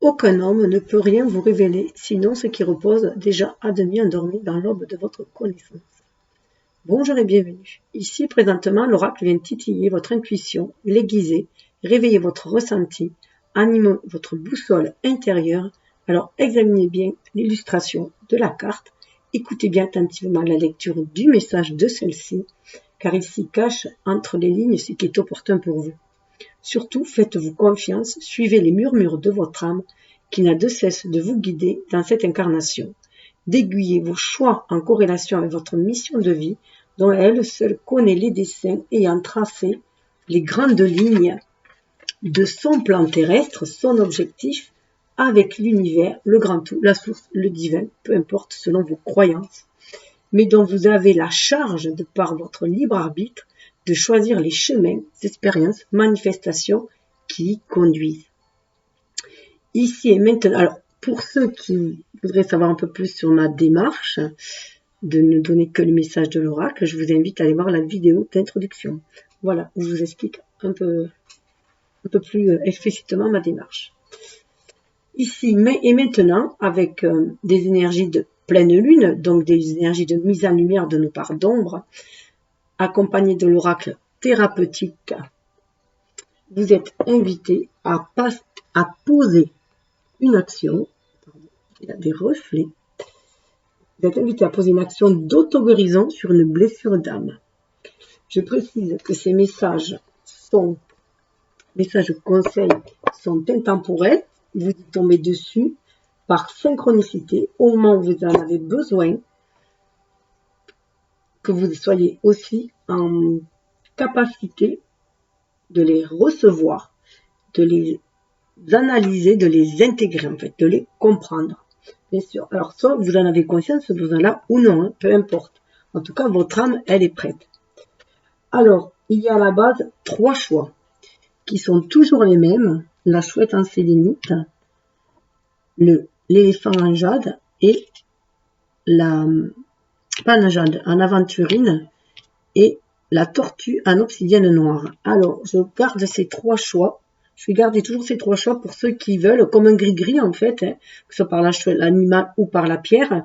Aucun homme ne peut rien vous révéler, sinon ce qui repose déjà à demi endormi dans l'aube de votre connaissance. Bonjour et bienvenue. Ici, présentement, l'oracle vient titiller votre intuition, l'aiguiser, réveiller votre ressenti, animer votre boussole intérieure. Alors, examinez bien l'illustration de la carte, écoutez bien attentivement la lecture du message de celle-ci, car il s'y cache entre les lignes ce qui est opportun pour vous. Surtout, faites-vous confiance, suivez les murmures de votre âme qui n'a de cesse de vous guider dans cette incarnation. D'aiguiller vos choix en corrélation avec votre mission de vie, dont elle seule connaît les desseins ayant tracé les grandes lignes de son plan terrestre, son objectif avec l'univers, le grand tout, la source, le divin, peu importe selon vos croyances, mais dont vous avez la charge de par votre libre arbitre de choisir les chemins, expériences, manifestations qui y conduisent. Ici et maintenant, alors pour ceux qui voudraient savoir un peu plus sur ma démarche, de ne donner que le message de l'oracle, je vous invite à aller voir la vidéo d'introduction. Voilà, où je vous explique un peu plus explicitement ma démarche. Ici et maintenant, avec des énergies de pleine lune, donc des énergies de mise en lumière de nos parts d'ombre, accompagné de l'oracle thérapeutique, vous êtes invité à poser une action. Il y a des reflets. Vous êtes invité à poser une action d'auto-guérison sur une blessure d'âme. Je précise que ces messages conseils sont intemporels. Vous y tombez dessus par synchronicité au moment où vous en avez besoin, que vous soyez aussi en capacité de les recevoir, de les analyser, de les intégrer en fait, de les comprendre. Bien sûr. Alors soit vous en avez conscience ce besoin-là ou non, hein, peu importe. En tout cas, votre âme, elle est prête. Alors, il y a à la base 3 choix qui sont toujours les mêmes. La chouette en sélénite, l'éléphant en jade et pas en jade, en aventurine et la tortue en obsidienne noire. Alors, je garde ces 3 choix. Je vais garder toujours ces 3 choix pour ceux qui veulent, comme un gris-gris en fait, hein, que ce soit par l'animal ou par la pierre,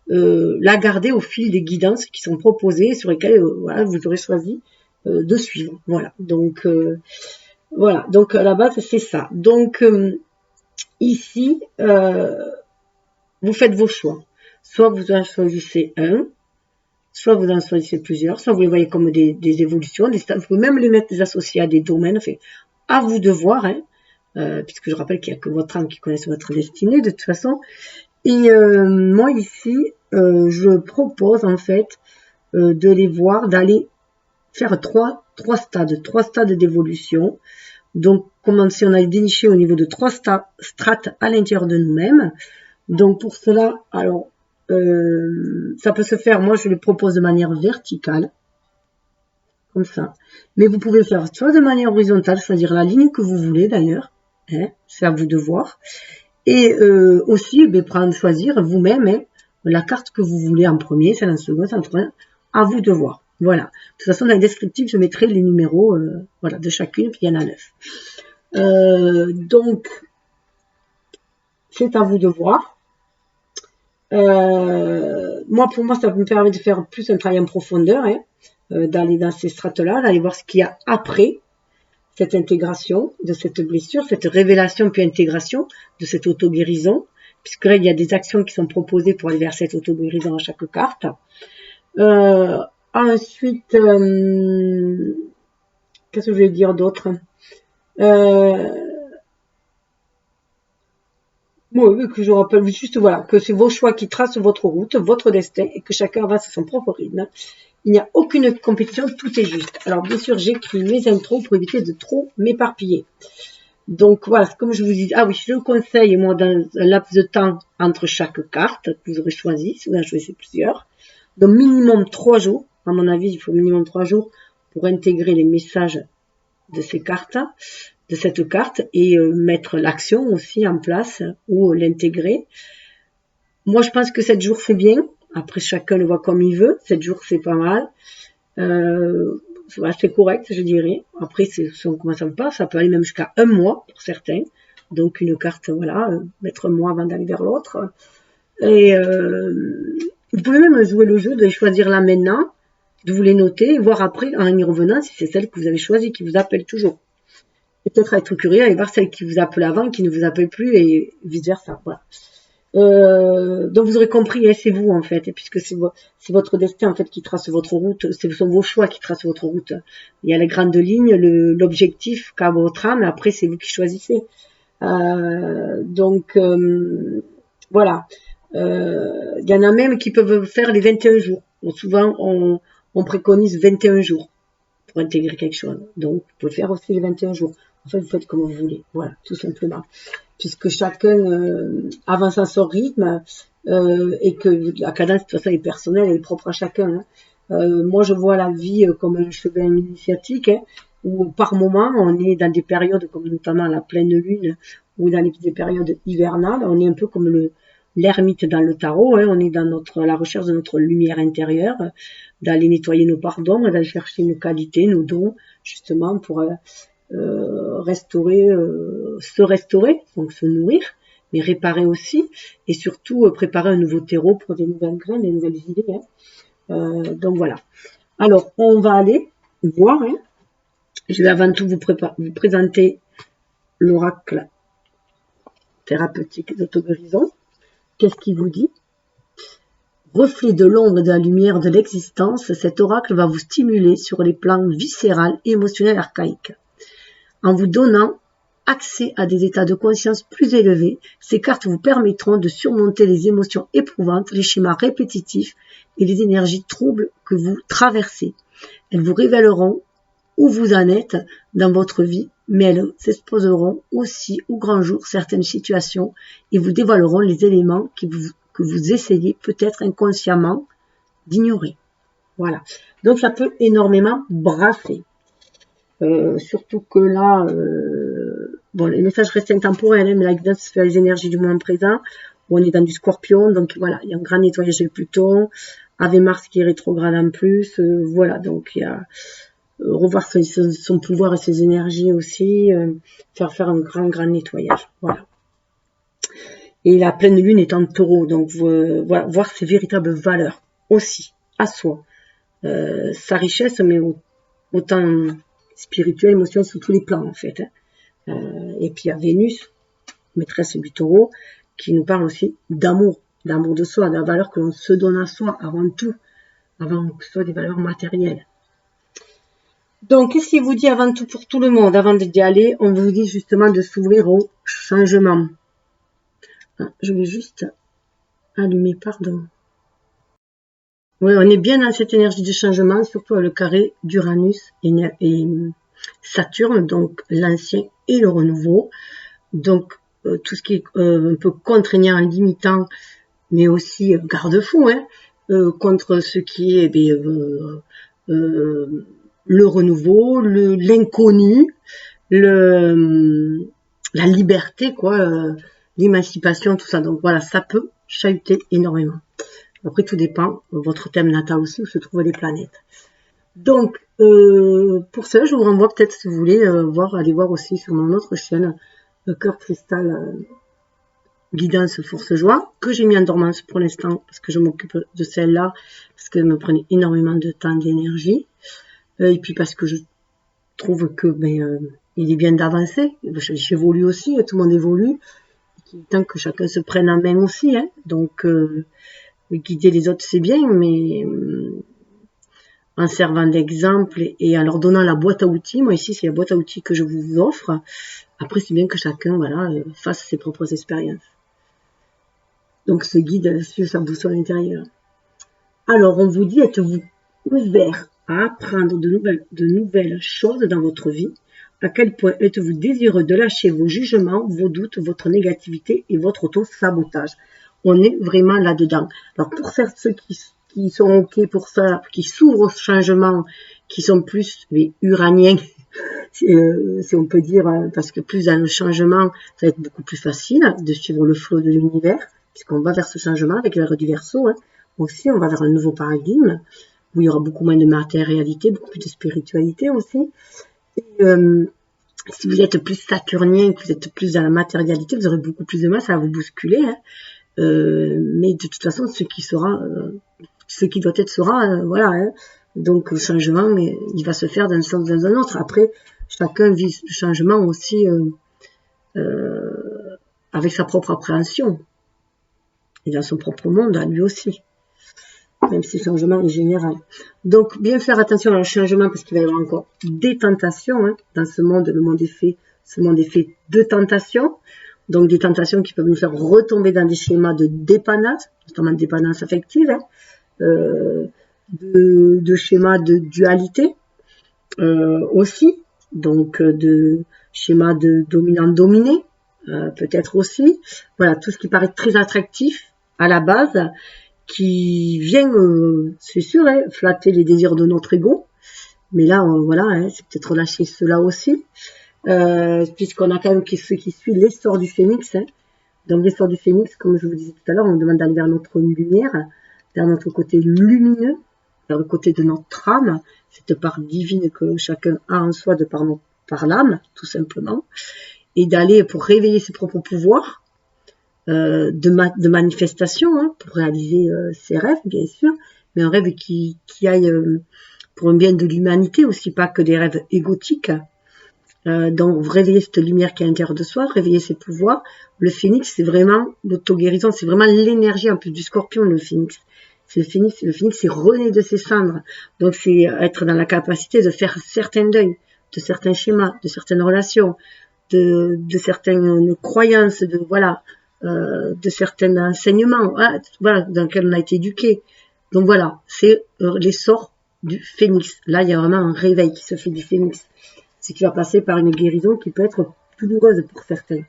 la garder au fil des guidances qui sont proposées, sur lesquelles voilà, vous aurez choisi de suivre. Voilà. Donc, voilà. Donc, à la base, c'est ça. Donc, ici, vous faites vos choix. Soit vous en choisissez un, soit vous en choisissez plusieurs, soit vous les voyez comme des évolutions, vous pouvez même les mettre associés à des domaines, enfin, à vous de voir, hein, puisque je rappelle qu'il n'y a que votre âme qui connaisse votre destinée de toute façon. Et moi ici, je propose en fait de les voir, d'aller faire trois stades d'évolution. Donc, comme si on a déniché au niveau de 3 strates à l'intérieur de nous-mêmes. Donc, pour cela, alors, ça peut se faire, moi je le propose de manière verticale, comme ça. Mais vous pouvez le faire soit de manière horizontale, choisir la ligne que vous voulez d'ailleurs, hein, c'est à vous de voir. Et aussi, choisir vous-même hein, la carte que vous voulez en premier, celle en second, celle en troisième, à vous de voir. Voilà. De toute façon, dans le descriptif, je mettrai les numéros voilà, de chacune, puis il y en a 9. Donc, c'est à vous de voir. Moi, pour moi, ça me permet de faire plus un travail en profondeur, hein, d'aller dans ces strates-là, d'aller voir ce qu'il y a après cette intégration de cette blessure, cette révélation puis intégration de cette auto-guérison, puisque là, il y a des actions qui sont proposées pour aller vers cette auto-guérison à chaque carte. Ensuite, qu'est-ce que je vais dire d'autre Oui, que je rappelle juste voilà, que c'est vos choix qui tracent votre route, votre destin, et que chacun avance à son propre rythme. Il n'y a aucune compétition, tout est juste. Alors bien sûr, j'écris mes intros pour éviter de trop m'éparpiller. Donc voilà, comme je vous dis, ah oui, je le conseille, moi, dans un laps de temps entre chaque carte que vous aurez choisi, si vous en choisissez plusieurs. Donc minimum 3 jours, à mon avis, il faut minimum 3 jours pour intégrer les messages de ces cartes, de cette carte, et mettre l'action aussi en place ou l'intégrer. Moi, je pense que 7 jours, c'est bien. Après, chacun le voit comme il veut. 7 jours, c'est pas mal. C'est correct, je dirais. Après, c'est comment ça me passe. Ça peut aller même jusqu'à 1 mois pour certains. Donc une carte, voilà, mettre un mois avant d'aller vers l'autre. Et vous pouvez même jouer le jeu de choisir là maintenant, de vous les noter et voir après en y revenant si c'est celle que vous avez choisie qui vous appelle toujours. Et peut-être être curieux et voir celle qui vous appelle avant qui ne vous appelle plus et vice versa. Voilà. Donc vous aurez compris, hein, c'est vous en fait, et puisque c'est votre destin en fait qui trace votre route, ce sont vos choix qui tracent votre route. Il y a les grandes lignes, l'objectif qu'a votre âme, après c'est vous qui choisissez. Donc voilà. Il y en a même qui peuvent faire les 21 jours. Donc, souvent on préconise 21 jours pour intégrer quelque chose. Donc vous pouvez faire aussi les 21 jours. En fait, vous faites comme vous voulez. Voilà, tout simplement. Puisque chacun avance à son rythme et que la cadence, de toute façon, est personnelle, elle est propre à chacun. Hein. Moi, je vois la vie comme un chemin initiatique, hein, où par moment, on est dans des périodes comme notamment la pleine lune ou dans des périodes hivernales, on est un peu comme l'ermite dans le tarot, hein, on est dans la recherche de notre lumière intérieure, d'aller nettoyer nos pardons, d'aller chercher nos qualités, nos dons, justement pour se restaurer, donc se nourrir, mais réparer aussi, et surtout préparer un nouveau terreau pour des nouvelles graines, des nouvelles idées. Hein. Donc voilà. Alors, on va aller voir. Hein. Je vais avant tout vous présenter l'oracle thérapeutique d'Auto-Guérison. Qu'est-ce qu'il vous dit? Reflet de l'ombre et de la lumière de l'existence, cet oracle va vous stimuler sur les plans viscéral et émotionnels archaïques. En vous donnant accès à des états de conscience plus élevés, ces cartes vous permettront de surmonter les émotions éprouvantes, les schémas répétitifs et les énergies troubles que vous traversez. Elles vous révéleront où vous en êtes dans votre vie, mais elles exposeront aussi au grand jour certaines situations et vous dévoileront les éléments que vous essayez peut-être inconsciemment d'ignorer. Voilà. Donc ça peut énormément brasser. Surtout que là, bon, les messages restent intemporels, hein, mais la guidance se fait les énergies du moment présent, où on est dans du scorpion, donc voilà, il y a un grand nettoyage de Pluton, avec Mars qui est rétrograde en plus, voilà, donc il y a revoir son pouvoir et ses énergies aussi, faire un grand nettoyage, voilà. Et la pleine lune est en taureau, donc voilà, voir ses véritables valeurs aussi, à soi, sa richesse, mais autant spirituel, émotionnel, sous tous les plans en fait. Hein. Et puis il y a Vénus, maîtresse du taureau, qui nous parle aussi d'amour de soi, de la valeur que l'on se donne à soi avant tout, avant que ce soit des valeurs matérielles. Donc, qu'est-ce qu'il vous dit avant tout pour tout le monde? Avant d'y aller, on vous dit justement de s'ouvrir au changement. Je vais juste allumer, pardon. Oui, on est bien dans cette énergie de changement, surtout avec le carré d'Uranus et Saturne, donc l'ancien et le renouveau. Donc, tout ce qui est un peu contraignant, limitant, mais aussi garde-fou, hein, contre ce qui est le renouveau, l'inconnu, la liberté, quoi, l'émancipation, tout ça. Donc voilà, ça peut chahuter énormément. Après, tout dépend de votre thème natal aussi, où se trouvent les planètes. Donc, pour ça, je vous renvoie peut-être, si vous voulez, aller voir aussi sur mon autre chaîne, le Cœur Cristal Guidance Force Joie, que j'ai mis en dormance pour l'instant, parce que je m'occupe de celle-là, parce qu'elle me prenait énormément de temps, d'énergie, et puis parce que je trouve que il est bien d'avancer. J'évolue aussi, tout le monde évolue, il est temps que chacun se prenne en main aussi, hein. Donc, guider les autres, c'est bien, mais en servant d'exemple et en leur donnant la boîte à outils. Moi, ici, c'est la boîte à outils que je vous offre. Après, c'est bien que chacun fasse ses propres expériences. Donc, ce guide suit sa boussole intérieure. Alors, on vous dit, êtes-vous ouvert à apprendre de nouvelles choses dans votre vie? À quel point êtes-vous désireux de lâcher vos jugements, vos doutes, votre négativité et votre auto-sabotage? On est vraiment là-dedans. Alors, pour faire ceux qui sont OK pour ça, qui s'ouvrent au changement, qui sont plus uraniens, si on peut dire, parce que plus dans le changement, ça va être beaucoup plus facile de suivre le flot de l'univers, puisqu'on va vers ce changement avec l'ère du Verseau. Hein. Aussi, on va vers un nouveau paradigme, où il y aura beaucoup moins de matérialité, beaucoup plus de spiritualité aussi. Si vous êtes plus saturnien, que vous êtes plus dans la matérialité, vous aurez beaucoup plus de mal, ça va vous bousculer. Hein. Mais de toute façon, ce qui doit être sera, voilà. Hein. Donc le changement, il va se faire d'un sens ou dans un autre. Après, chacun vit le changement aussi avec sa propre appréhension et dans son propre monde, à lui aussi. Même si le changement est général. Donc, bien faire attention au changement, parce qu'il va y avoir encore des tentations, hein, dans ce monde, le monde est fait, ce monde est fait de tentations, donc des tentations qui peuvent nous faire retomber dans des schémas de dépendance, notamment de dépendance affective, hein, de schémas de dualité, aussi, donc de schémas de dominant-dominé, peut-être aussi, voilà, tout ce qui paraît très attractif à la base, qui vient, c'est sûr, hein, flatter les désirs de notre ego. Mais là, voilà, hein, c'est peut-être relâcher cela aussi. Puisqu'on a quand même ce qui suit l'essor du phénix. Hein. Donc l'essor du phénix, comme je vous disais tout à l'heure, on demande d'aller vers notre lumière, vers notre côté lumineux, vers le côté de notre âme, cette part divine que chacun a en soi par l'âme, tout simplement. Et d'aller pour réveiller ses propres pouvoirs, de manifestation, hein, pour réaliser ses rêves, bien sûr, mais un rêve qui aille pour un bien de l'humanité aussi, pas que des rêves égotiques. Donc réveiller cette lumière qui est à l'intérieur de soi, réveiller ses pouvoirs. Le phénix, c'est vraiment l'auto-guérison, c'est vraiment l'énergie en plus du scorpion, le phénix. Le phénix, c'est renaître de ses cendres. Donc c'est être dans la capacité de faire certains deuils, de certains schémas, de certaines relations, de certaines croyances, de certains enseignements, voilà, dans lesquels on a été éduqué. Donc voilà, c'est l'essor du phénix. Là, il y a vraiment un réveil qui se fait du phénix. C'est qui va passer par une guérison qui peut être douloureuse pour certains.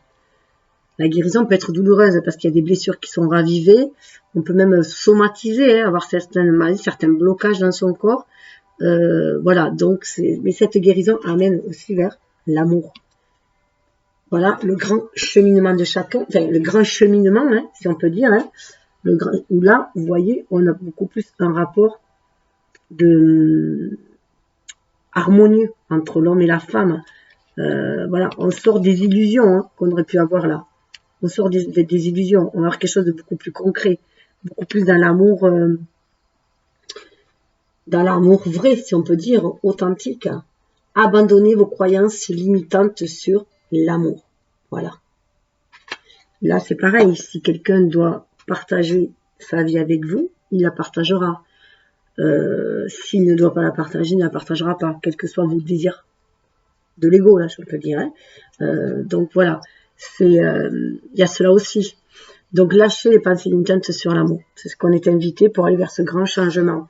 La guérison peut être douloureuse parce qu'il y a des blessures qui sont ravivées. On peut même somatiser, hein, avoir certaines maladies, certains blocages dans son corps. Voilà, donc mais cette guérison amène aussi vers l'amour. Voilà, le grand cheminement de chacun, enfin le grand cheminement, hein, si on peut dire, hein, où là, vous voyez, on a beaucoup plus un rapport harmonieux entre l'homme et la femme. Voilà, on sort des illusions, hein, qu'on aurait pu avoir là. On sort des illusions, on va avoir quelque chose de beaucoup plus concret, beaucoup plus dans l'amour vrai, si on peut dire, authentique. Abandonnez vos croyances limitantes sur l'amour. Voilà. Là, c'est pareil. Si quelqu'un doit partager sa vie avec vous, il la partagera. S'il ne doit pas la partager, il ne la partagera pas, quels que soient vos désirs de l'ego, là, je peux dire. Hein. Donc voilà, il y a cela aussi. Donc lâchez les pensées limitantes sur l'amour. C'est ce qu'on est invité pour aller vers ce grand changement.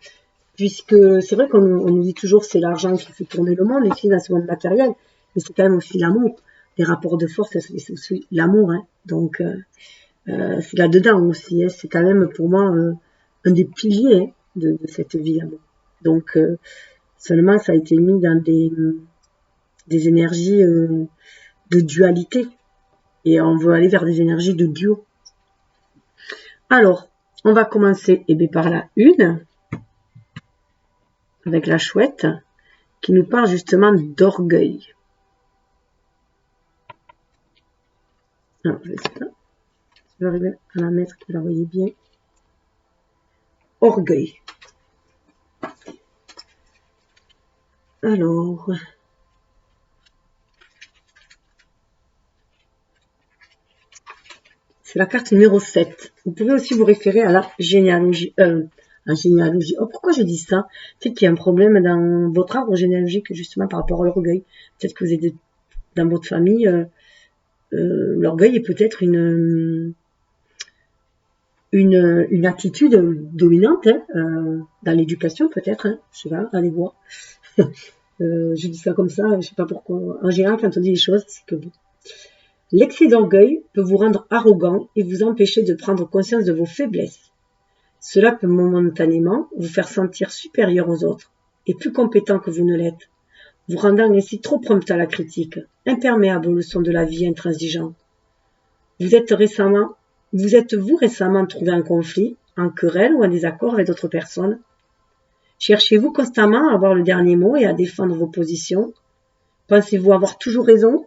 Puisque c'est vrai qu'on nous dit toujours c'est l'argent qui fait tourner le monde, ici dans ce monde matériel, mais c'est quand même aussi l'amour. Les rapports de force, c'est aussi l'amour. Hein. Donc c'est là-dedans aussi. Hein. C'est quand même pour moi un des piliers, hein, de cette vie. Hein. Donc seulement ça a été mis dans des énergies de dualité. Et on veut aller vers des énergies de duo. Alors, on va commencer par la une, avec la chouette, qui nous parle justement d'orgueil. Alors, je vais arriver à la mettre, que vous la voyez bien. Orgueil. Alors, c'est la carte numéro 7. Vous pouvez aussi vous référer à la généalogie. Oh, pourquoi j'ai dit ça? Peut-être qu'il y a un problème dans votre arbre généalogique, justement, par rapport à l'orgueil. Peut-être que vous êtes dans votre famille, l'orgueil est peut-être une attitude dominante, hein, dans l'éducation, peut-être, hein, je sais pas, allez voir. Je dis ça comme ça, je sais pas pourquoi. En général, quand on dit les choses, c'est que bon. L'excès d'orgueil peut vous rendre arrogant et vous empêcher de prendre conscience de vos faiblesses. Cela peut momentanément vous faire sentir supérieur aux autres et plus compétent que vous ne l'êtes, vous rendant ainsi trop prompt à la critique, imperméable aux leçons de la vie, intransigeant. Vous êtes-vous récemment trouvé en conflit, en querelle ou en désaccord avec d'autres personnes? Cherchez-vous constamment à avoir le dernier mot et à défendre vos positions? Pensez-vous avoir toujours raison?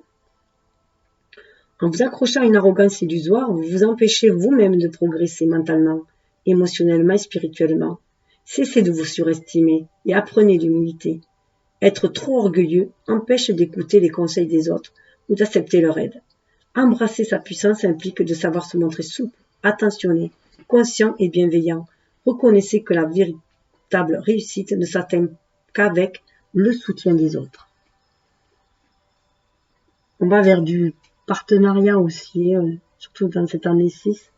En vous accrochant à une arrogance illusoire, vous vous empêchez vous-même de progresser mentalement, émotionnellement et spirituellement. Cessez de vous surestimer et apprenez l'humilité. Être trop orgueilleux empêche d'écouter les conseils des autres ou d'accepter leur aide. Embrasser sa puissance implique de savoir se montrer souple, attentionné, conscient et bienveillant. Reconnaissez que la véritable réussite ne s'atteint qu'avec le soutien des autres. On va vers du partenariat aussi, surtout dans cette année 6.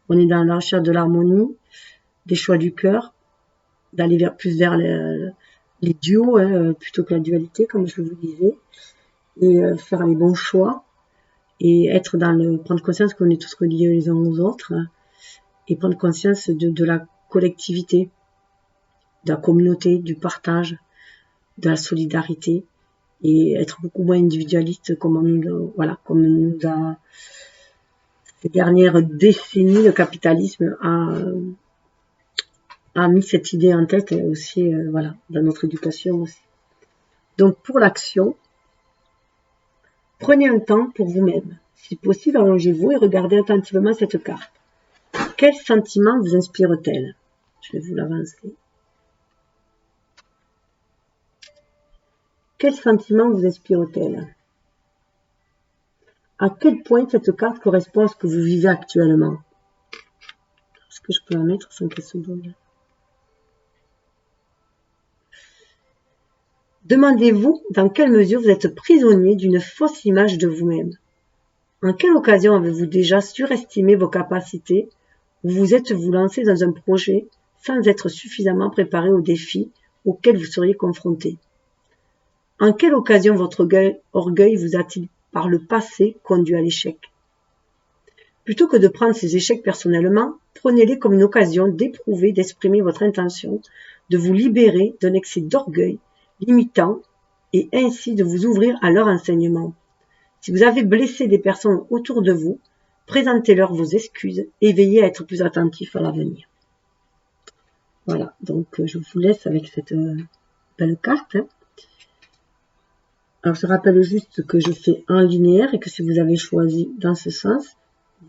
On est dans la recherche de l'harmonie, des choix du cœur, d'aller plus vers les duos plutôt que la dualité, comme je vous disais, et faire les bons choix, et être prendre conscience qu'on est tous reliés les uns aux autres, et prendre conscience de la collectivité, de la communauté, du partage, de la solidarité, et être beaucoup moins individualiste comme nous a ces dernières décennies, le capitalisme a mis cette idée en tête aussi, dans notre éducation aussi. Donc pour l'action, prenez un temps pour vous-même. Si possible, allongez-vous et regardez attentivement cette carte. Quel sentiment vous inspire-t-elle? Je vais vous l'avancer. Quel sentiment vous inspire-t-elle? À quel point cette carte correspond à ce que vous vivez actuellement? Est-ce que je peux la mettre sans qu'elle se bouge? Demandez-vous dans quelle mesure vous êtes prisonnier d'une fausse image de vous-même. En quelle occasion avez-vous déjà surestimé vos capacités ou vous êtes-vous lancé dans un projet sans être suffisamment préparé aux défis auxquels vous seriez confronté? En quelle occasion votre orgueil vous a-t-il par le passé conduit à l'échec? Plutôt que de prendre ces échecs personnellement, prenez-les comme une occasion d'éprouver, d'exprimer votre intention, de vous libérer d'un excès d'orgueil limitant et ainsi de vous ouvrir à leur enseignement. Si vous avez blessé des personnes autour de vous, présentez-leur vos excuses et veillez à être plus attentif à l'avenir. Voilà, donc je vous laisse avec cette belle carte. Alors je rappelle juste que je fais en linéaire et que si vous avez choisi dans ce sens,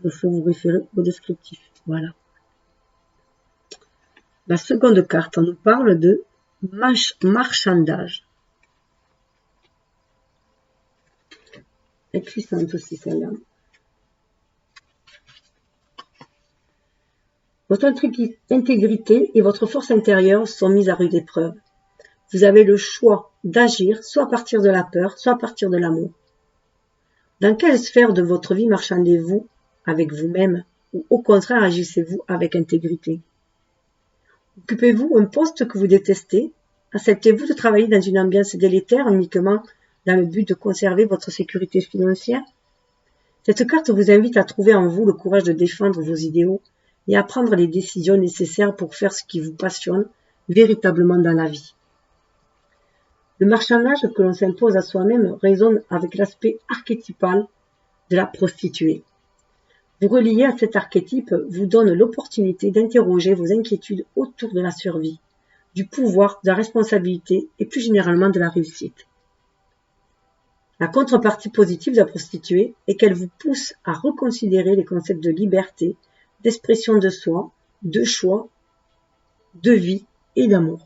il faut vous référer au descriptif. Voilà. La seconde carte, on nous parle de marchandage. Elle est puissante aussi celle-là. Votre intégrité et votre force intérieure sont mises à rude épreuve. Vous avez le choix d'agir soit à partir de la peur, soit à partir de l'amour. Dans quelle sphère de votre vie marchandez-vous avec vous-même ou au contraire agissez-vous avec intégrité? Occupez-vous un poste que vous détestez? Acceptez-vous de travailler dans une ambiance délétère uniquement dans le but de conserver votre sécurité financière? Cette carte vous invite à trouver en vous le courage de défendre vos idéaux et à prendre les décisions nécessaires pour faire ce qui vous passionne véritablement dans la vie. Le marchandage que l'on s'impose à soi-même résonne avec l'aspect archétypal de la prostituée. Vous relier à cet archétype vous donne l'opportunité d'interroger vos inquiétudes autour de la survie, du pouvoir, de la responsabilité et plus généralement de la réussite. La contrepartie positive de la prostituée est qu'elle vous pousse à reconsidérer les concepts de liberté, d'expression de soi, de choix, de vie et d'amour.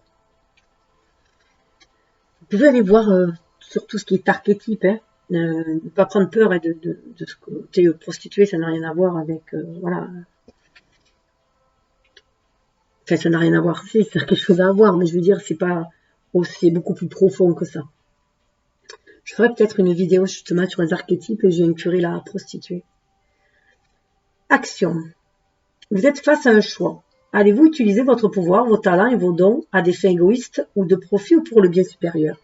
Vous pouvez aller voir sur tout ce qui est archétype, ne pas prendre peur de ce côté prostituée, ça n'a rien à voir avec, voilà. Enfin, ça n'a rien à voir, si, ça a quelque chose à voir, mais je veux dire, c'est beaucoup plus profond que ça. Je ferai peut-être une vidéo justement sur les archétypes et j'ai incluré la prostituée. Action. Vous êtes face à un choix. Allez-vous utiliser votre pouvoir, vos talents et vos dons à des fins égoïstes ou de profit ou pour le bien supérieur?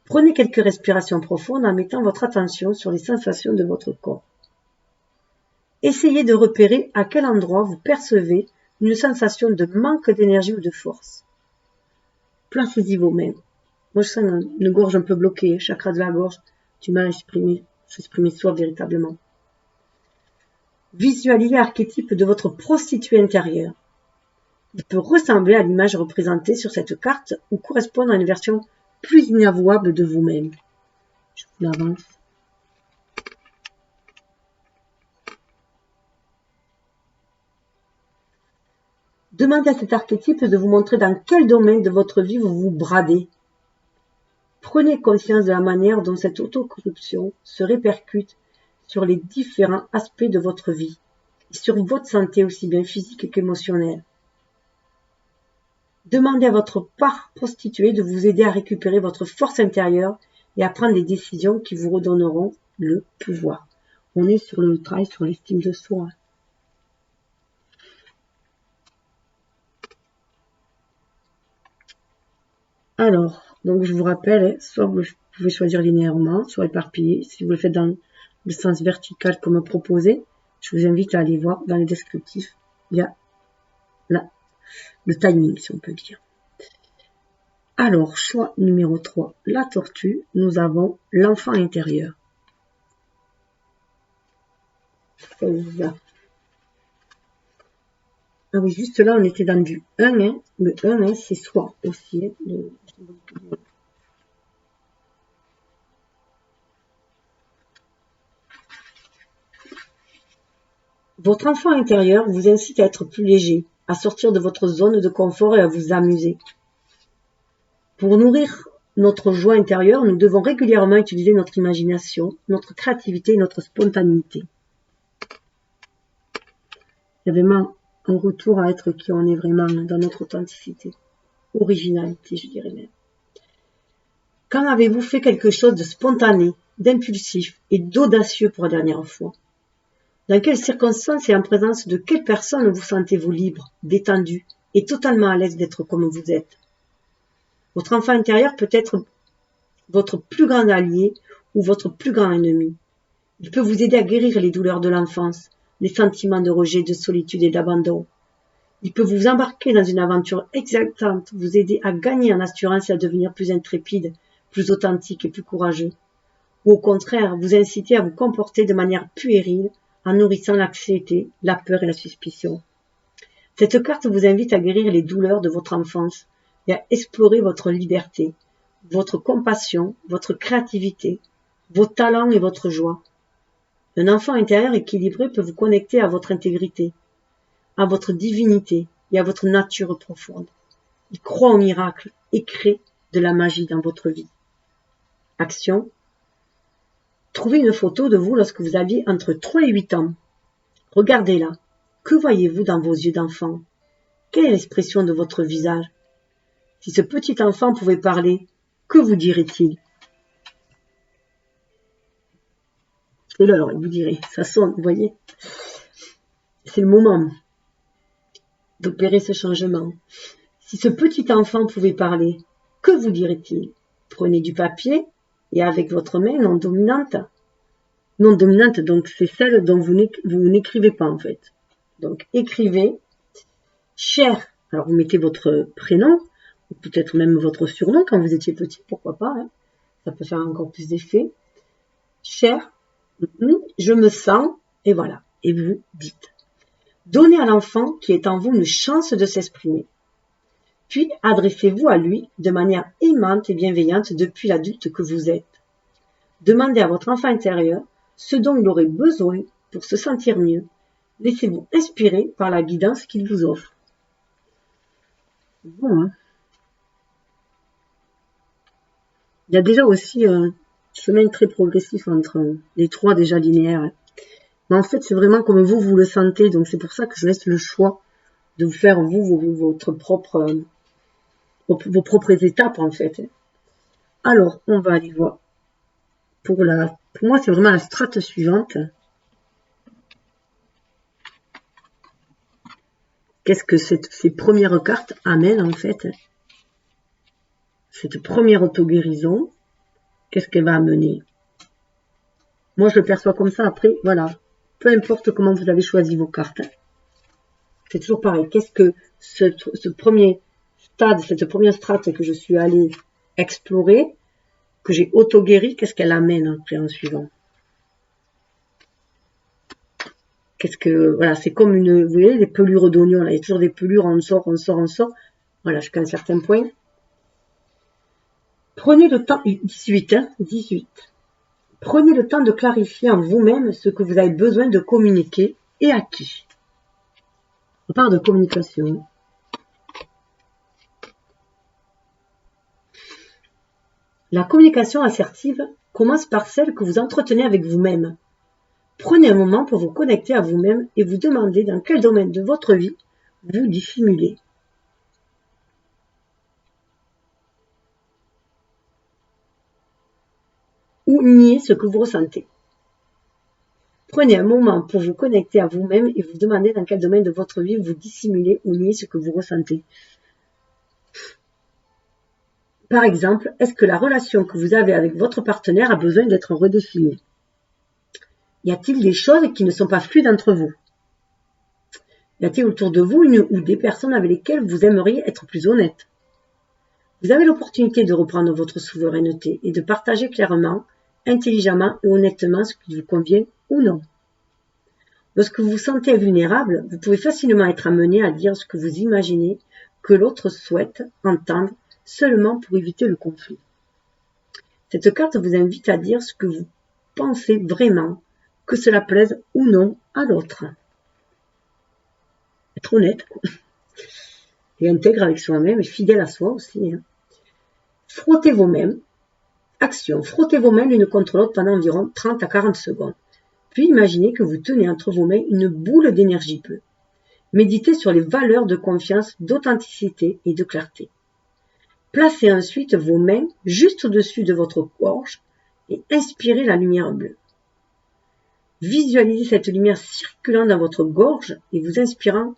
Prenez quelques respirations profondes en mettant votre attention sur les sensations de votre corps. Essayez de repérer à quel endroit vous percevez une sensation de manque d'énergie ou de force. Placez-y vos mains. Moi, je sens une gorge un peu bloquée, chakra de la gorge, du mal à s'exprimer soi véritablement. Visualisez l'archétype de votre prostituée intérieure. Il peut ressembler à l'image représentée sur cette carte ou correspondre à une version plus inavouable de vous-même. Je vous l'avance. Demandez à cet archétype de vous montrer dans quel domaine de votre vie vous vous bradez. Prenez conscience de la manière dont cette autocorruption se répercute sur les différents aspects de votre vie et sur votre santé aussi bien physique qu'émotionnelle. Demandez à votre part prostituée de vous aider à récupérer votre force intérieure et à prendre des décisions qui vous redonneront le pouvoir. On est sur le travail sur l'estime de soi. Alors, donc je vous rappelle, soit vous pouvez choisir linéairement, soit éparpillé. Si vous le faites dans le sens vertical comme proposé, je vous invite à aller voir dans les descriptifs. Il y a le timing, si on peut dire. Alors, choix numéro 3, la tortue. Nous avons l'enfant intérieur. Voilà. Ah oui, juste là, on était dans du 1. Hein. Le 1, hein, c'est soi aussi. Hein, Votre enfant intérieur vous incite à être plus léger, à sortir de votre zone de confort et à vous amuser. Pour nourrir notre joie intérieure, nous devons régulièrement utiliser notre imagination, notre créativité et notre spontanéité. Il y a vraiment un retour à être qui on est vraiment dans notre authenticité, originalité, je dirais même. Quand avez-vous fait quelque chose de spontané, d'impulsif et d'audacieux pour la dernière fois? Dans quelles circonstances et en présence de quelle personne vous sentez-vous libre, détendu et totalement à l'aise d'être comme vous êtes? Votre enfant intérieur peut être votre plus grand allié ou votre plus grand ennemi. Il peut vous aider à guérir les douleurs de l'enfance, les sentiments de rejet, de solitude et d'abandon. Il peut vous embarquer dans une aventure exaltante, vous aider à gagner en assurance et à devenir plus intrépide, plus authentique et plus courageux. Ou au contraire, vous inciter à vous comporter de manière puérile en nourrissant l'anxiété, la peur et la suspicion. Cette carte vous invite à guérir les douleurs de votre enfance et à explorer votre liberté, votre compassion, votre créativité, vos talents et votre joie. Un enfant intérieur équilibré peut vous connecter à votre intégrité, à votre divinité et à votre nature profonde. Il croit au miracle et crée de la magie dans votre vie. Action. Trouvez une photo de vous lorsque vous aviez entre 3 et 8 ans. Regardez-la. Que voyez-vous dans vos yeux d'enfant? Quelle est l'expression de votre visage? Si ce petit enfant pouvait parler, que vous dirait-il? Et là, alors, il vous dirait, ça sonne, vous voyez? C'est le moment d'opérer ce changement. Si ce petit enfant pouvait parler, que vous dirait-il? Prenez du papier et avec votre main non dominante. Non dominante, donc c'est celle dont vous n'écrivez pas en fait. Donc écrivez, cher, alors vous mettez votre prénom, ou peut-être même votre surnom quand vous étiez petit, pourquoi pas, hein. Ça peut faire encore plus d'effet. Cher, je me sens, et voilà, et vous dites. Donnez à l'enfant qui est en vous une chance de s'exprimer. Puis adressez-vous à lui de manière aimante et bienveillante depuis l'adulte que vous êtes. Demandez à votre enfant intérieur ce dont il aurait besoin pour se sentir mieux. Laissez-vous inspirer par la guidance qu'il vous offre. Bon, hein. Il y a déjà aussi un chemin très progressif entre les 3 déjà linéaires. Mais en fait, c'est vraiment comme vous le sentez. Donc c'est pour ça que je laisse le choix de vous faire vos propres étapes en fait. Alors, on va aller voir. Pour moi, c'est vraiment la strate suivante. Qu'est-ce que ces premières cartes amènent en fait? Cette première auto-guérison, qu'est-ce qu'elle va amener? Moi, je le perçois comme ça. Après, voilà. Peu importe comment vous avez choisi vos cartes. C'est toujours pareil. Qu'est-ce que ce premier stade, cette première strate que je suis allée explorer, que j'ai auto-guéri, qu'est-ce qu'elle amène après en suivant? Qu'est-ce que, voilà, c'est comme vous voyez, les pelures d'oignon, là, il y a toujours des pelures, on sort, voilà, jusqu'à un certain point. Prenez le temps, 18, hein, 18. Prenez le temps de clarifier en vous-même ce que vous avez besoin de communiquer et à qui. On parle de communication. La communication assertive commence par celle que vous entretenez avec vous-même. Prenez un moment pour vous connecter à vous-même et vous demander dans quel domaine de votre vie vous dissimulez. Ou nier ce que vous ressentez. Prenez un moment pour vous connecter à vous-même et vous demander dans quel domaine de votre vie vous dissimulez ou niez ce que vous ressentez. Par exemple, est-ce que la relation que vous avez avec votre partenaire a besoin d'être redéfinie? Y a-t-il des choses qui ne sont pas fluides entre vous? Y a-t-il autour de vous une ou des personnes avec lesquelles vous aimeriez être plus honnête? Vous avez l'opportunité de reprendre votre souveraineté et de partager clairement, intelligemment et honnêtement ce qui vous convient ou non. Lorsque vous vous sentez vulnérable, vous pouvez facilement être amené à dire ce que vous imaginez que l'autre souhaite entendre seulement pour éviter le conflit. Cette carte vous invite à dire ce que vous pensez vraiment, que cela plaise ou non à l'autre. Être honnête, quoi. Et intègre avec soi-même et fidèle à soi aussi. Frottez vos mains. Action. Frottez vos mains l'une contre l'autre pendant environ 30 à 40 secondes. Puis imaginez que vous tenez entre vos mains une boule d'énergie bleue. Méditez sur les valeurs de confiance, d'authenticité et de clarté. Placez ensuite vos mains juste au-dessus de votre gorge et inspirez la lumière bleue. Visualisez cette lumière circulant dans votre gorge et vous inspirant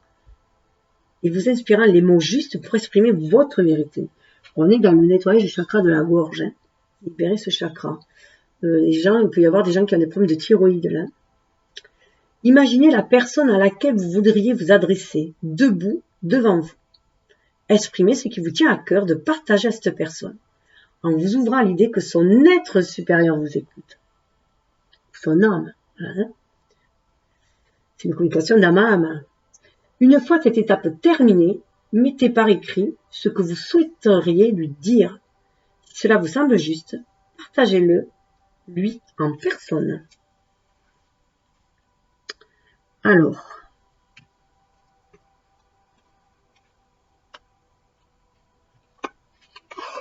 les mots justes pour exprimer votre vérité. On est dans le nettoyage du chakra de la gorge. Libérez ce chakra. Il peut y avoir des gens qui ont des problèmes de thyroïde là. Imaginez la personne à laquelle vous voudriez vous adresser, debout devant vous. Exprimez ce qui vous tient à cœur de partager à cette personne, en vous ouvrant à l'idée que son être supérieur vous écoute. Son âme. C'est une communication d'âme à âme. Une fois cette étape terminée, mettez par écrit ce que vous souhaiteriez lui dire. Si cela vous semble juste, partagez-le, lui, en personne. Alors,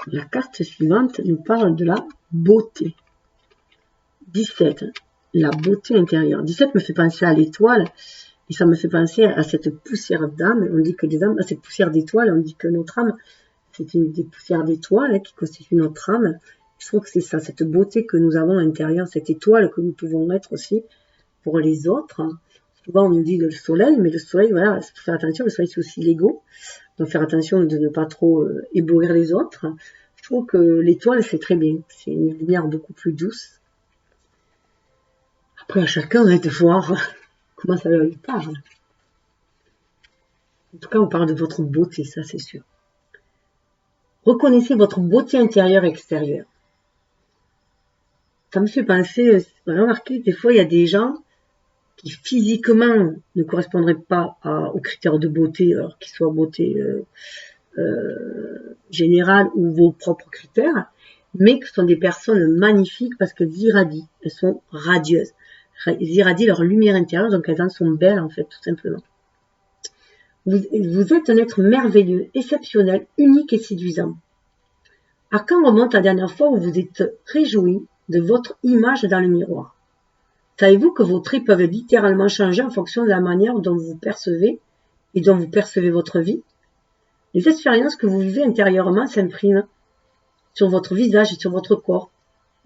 la carte suivante nous parle de la beauté. 17, la beauté intérieure. 17 me fait penser à l'étoile et ça me fait penser à cette poussière d'âme. On dit que les âmes, à cette poussière d'étoile, on dit que notre âme, c'est une des poussières d'étoiles qui constitue notre âme. Je trouve que c'est ça, cette beauté que nous avons à l'intérieur, cette étoile que nous pouvons être aussi pour les autres. Souvent on nous dit le soleil, mais le soleil, voilà, il faut faire attention, le soleil c'est aussi l'ego. Donc faire attention de ne pas trop éblouir les autres. Je trouve que l'étoile c'est très bien, c'est une lumière beaucoup plus douce. Après à chacun de voir comment ça lui parle. En tout cas on parle de votre beauté, ça c'est sûr. Reconnaissez votre beauté intérieure et extérieure. Ça me fait penser, remarquez, des fois il y a des gens qui physiquement ne correspondraient pas aux critères de beauté, alors qu'ils soient beauté générale ou vos propres critères, mais que ce sont des personnes magnifiques parce qu'elles irradient, elles sont radieuses. Elles irradient leur lumière intérieure, donc elles en sont belles en fait, tout simplement. Vous êtes un être merveilleux, exceptionnel, unique et séduisant. À quand remonte la dernière fois où vous êtes réjoui de votre image dans le miroir? Savez-vous que vos traits peuvent littéralement changer en fonction de la manière dont vous percevez et dont vous percevez votre vie? Les expériences que vous vivez intérieurement s'impriment sur votre visage et sur votre corps.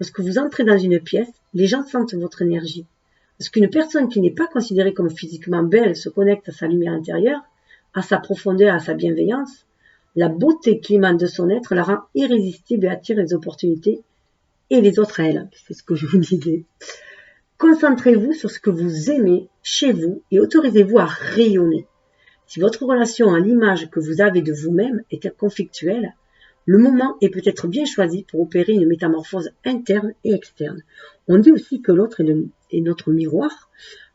Lorsque vous entrez dans une pièce, les gens sentent votre énergie. Lorsqu'une personne qui n'est pas considérée comme physiquement belle se connecte à sa lumière intérieure, à sa profondeur, à sa bienveillance, la beauté qui émane de son être la rend irrésistible et attire les opportunités et les autres à elle. C'est ce que je vous disais. Concentrez-vous sur ce que vous aimez chez vous et autorisez-vous à rayonner. Si votre relation à l'image que vous avez de vous-même est conflictuelle, le moment est peut-être bien choisi pour opérer une métamorphose interne et externe. On dit aussi que l'autre est notre miroir.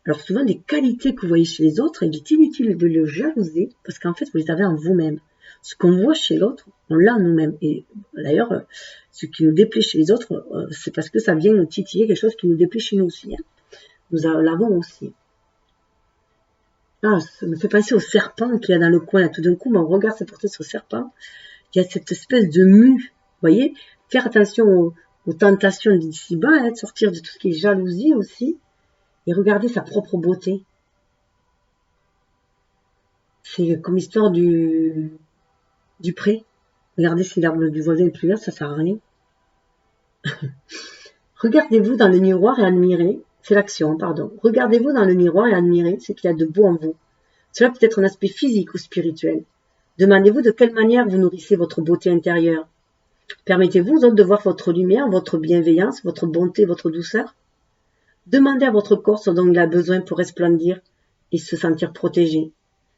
Alors souvent, des qualités que vous voyez chez les autres, il est inutile de le jalouser parce qu'en fait, vous les avez en vous-même. Ce qu'on voit chez l'autre, on l'a nous-mêmes. Et d'ailleurs, ce qui nous déplaît chez les autres, c'est parce que ça vient nous titiller quelque chose qui nous déplaît chez nous aussi. Hein. Nous l'avons aussi. Ah, ça me fait penser au serpent qu'il y a dans le coin. Tout d'un coup, mon regard s'est porté sur le serpent. Il y a cette espèce de mue. Vous voyez, faire attention aux tentations d'ici-bas, hein, de sortir de tout ce qui est jalousie aussi, et regarder sa propre beauté. C'est comme l'histoire du pré. Regardez si l'herbe du voisin est plus verte, ça sert à rien. Regardez-vous dans le miroir et admirez, c'est l'action, pardon. Regardez-vous dans le miroir et admirez ce qu'il y a de beau en vous. Cela peut être un aspect physique ou spirituel. Demandez-vous de quelle manière vous nourrissez votre beauté intérieure. Permettez-vous aux autres de voir votre lumière, votre bienveillance, votre bonté, votre douceur. Demandez à votre corps ce dont il a besoin pour resplendir et se sentir protégé.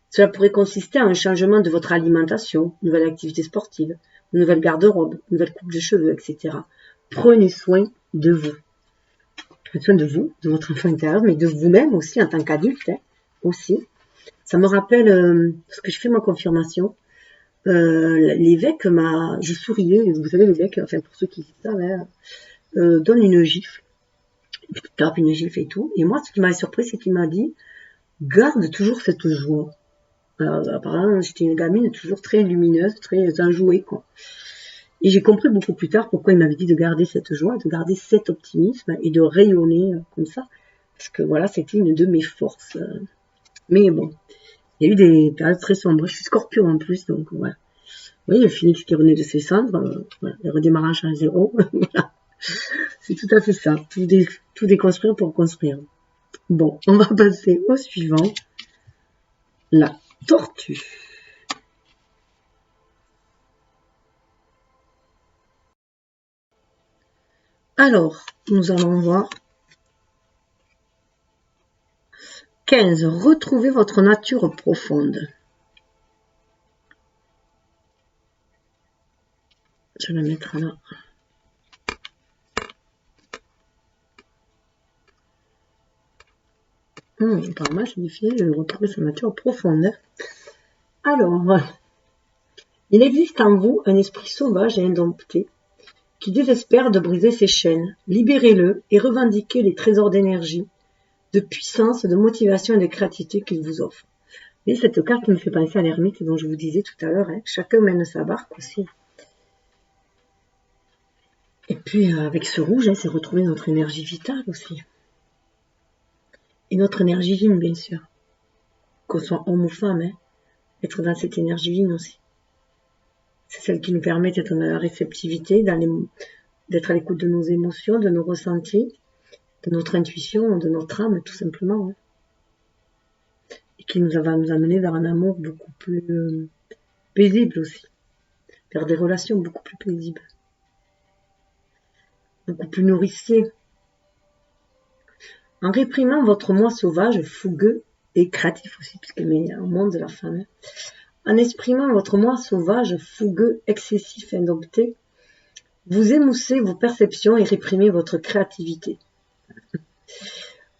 Cela pourrait consister en un changement de votre alimentation, une nouvelle activité sportive, une nouvelle garde-robe, une nouvelle coupe de cheveux, etc. Prenez soin de vous. Prenez soin de vous, de votre enfant intérieur, mais de vous-même aussi en tant qu'adulte, hein, aussi. Ça me rappelle ce que je fais ma confirmation. L'évêque je souriais, vous savez l'évêque, enfin pour ceux qui savent, hein, donne une gifle, tape une gifle et tout. Et moi, ce qui m'a surpris, c'est qu'il m'a dit, garde toujours cette joie. Alors, apparemment, j'étais une gamine toujours très lumineuse, très enjouée, quoi. Et j'ai compris beaucoup plus tard pourquoi il m'avait dit de garder cette joie, de garder cet optimisme et de rayonner comme ça. Parce que voilà, c'était une de mes forces. Mais bon, il y a eu des périodes très sombres. Je suis Scorpion en plus, donc voilà. Oui, le phénix qui renaît de ses cendres, voilà, le redémarrage à zéro. Voilà. C'est tout à fait ça. Tout déconstruire pour construire. Bon, on va passer au suivant. La tortue. Alors, nous allons voir 15. Retrouvez votre nature profonde. Je vais la mettre là. Apparemment, c'est difficile de retrouver sa nature profonde. Alors, il existe en vous un esprit sauvage et indompté qui désespère de briser ses chaînes. Libérez-le et revendiquez les trésors d'énergie, de puissance, de motivation et de créativité qu'il vous offre. Et cette carte me fait penser à l'ermite dont je vous disais tout à l'heure. Hein. Chacun mène sa barque aussi. Et puis, avec ce rouge, hein, c'est retrouver notre énergie vitale aussi. Et notre énergie yin, bien sûr. Qu'on soit homme ou femme, hein, être dans cette énergie yin aussi. C'est celle qui nous permet d'être dans la réceptivité, d'être à l'écoute de nos émotions, de nos ressentis, de notre intuition, de notre âme, tout simplement. Hein. Et qui va nous amener vers un amour beaucoup plus paisible aussi. Vers des relations beaucoup plus paisibles. Beaucoup plus nourricier. En réprimant votre moi sauvage, fougueux et créatif aussi, puisqu'elle met au monde de la femme. Hein. En exprimant votre moi sauvage, fougueux, excessif, indompté, vous émoussez vos perceptions et réprimez votre créativité.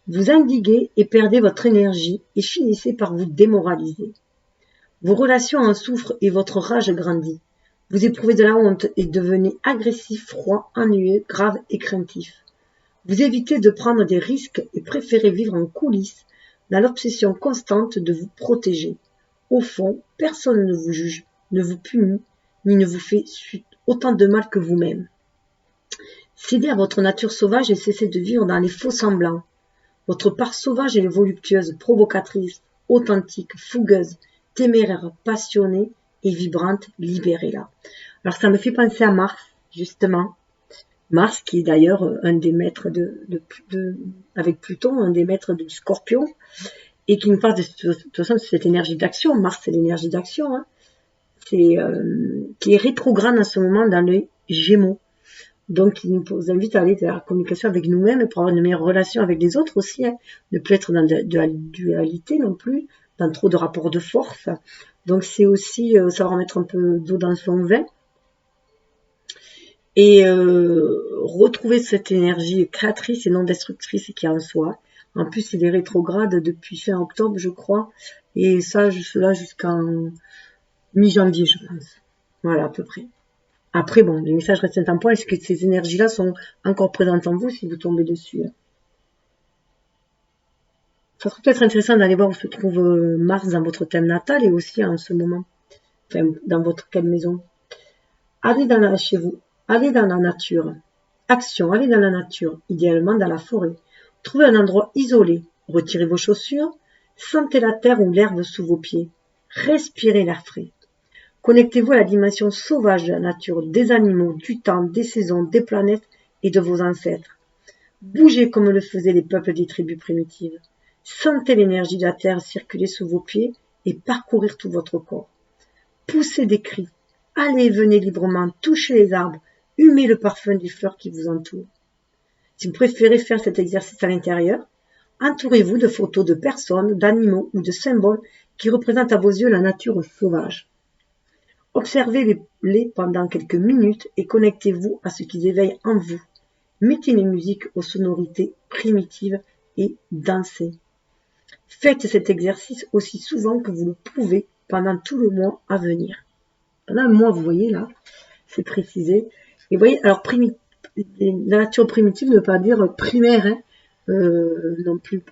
Vous indiguez et perdez votre énergie et finissez par vous démoraliser. Vos relations en souffrent et votre rage grandit. Vous éprouvez de la honte et devenez agressif, froid, ennuyeux, grave et craintif. Vous évitez de prendre des risques et préférez vivre en coulisses dans l'obsession constante de vous protéger. Au fond, personne ne vous juge, ne vous punit, ni ne vous fait autant de mal que vous-même. Cédez à votre nature sauvage et cessez de vivre dans les faux semblants. Votre part sauvage est voluptueuse, provocatrice, authentique, fougueuse, téméraire, passionnée et vibrante, libérez-la. Alors ça me fait penser à Mars, justement. Mars, qui est d'ailleurs un des maîtres avec Pluton, un des maîtres du Scorpion, et qui nous parle de toute façon de cette énergie d'action. Mars, c'est l'énergie d'action, hein, qui est rétrograde en ce moment dans les Gémeaux. Donc, il nous invite à aller vers la communication avec nous-mêmes et pour avoir une meilleure relation avec les autres aussi, hein, ne plus être dans de la dualité non plus, dans trop de rapports de force. Donc, c'est aussi savoir mettre un peu d'eau dans son vin. Et retrouver cette énergie créatrice et non destructrice qui est en soi. En plus, il est rétrograde depuis fin octobre, je crois. Et ça, là, jusqu'en mi-janvier, je pense. Voilà, à peu près. Après, bon, les messages restent intemporels. Est-ce que ces énergies-là sont encore présentes en vous si vous tombez dessus? Ça serait peut-être intéressant d'aller voir où se trouve Mars dans votre thème natal et aussi en ce moment, enfin, dans votre quelle maison. Allez chez vous, allez dans la nature. Action, allez dans la nature, idéalement dans la forêt. Trouvez un endroit isolé, retirez vos chaussures, sentez la terre ou l'herbe sous vos pieds. Respirez l'air frais. Connectez-vous à la dimension sauvage de la nature, des animaux, du temps, des saisons, des planètes et de vos ancêtres. Bougez comme le faisaient les peuples des tribus primitives. Sentez l'énergie de la terre circuler sous vos pieds et parcourir tout votre corps. Poussez des cris. Allez et venez librement, touchez les arbres, humez le parfum des fleurs qui vous entourent. Si vous préférez faire cet exercice à l'intérieur, entourez-vous de photos de personnes, d'animaux ou de symboles qui représentent à vos yeux la nature sauvage. Observez-les pendant quelques minutes et connectez-vous à ce qu'ils éveillent en vous. Mettez les musiques aux sonorités primitives et dansez. Faites cet exercice aussi souvent que vous le pouvez pendant tout le mois à venir. Pendant un mois, vous voyez là, c'est précisé. Et vous voyez, alors la nature primitive ne veut pas dire primaire, hein, non plus.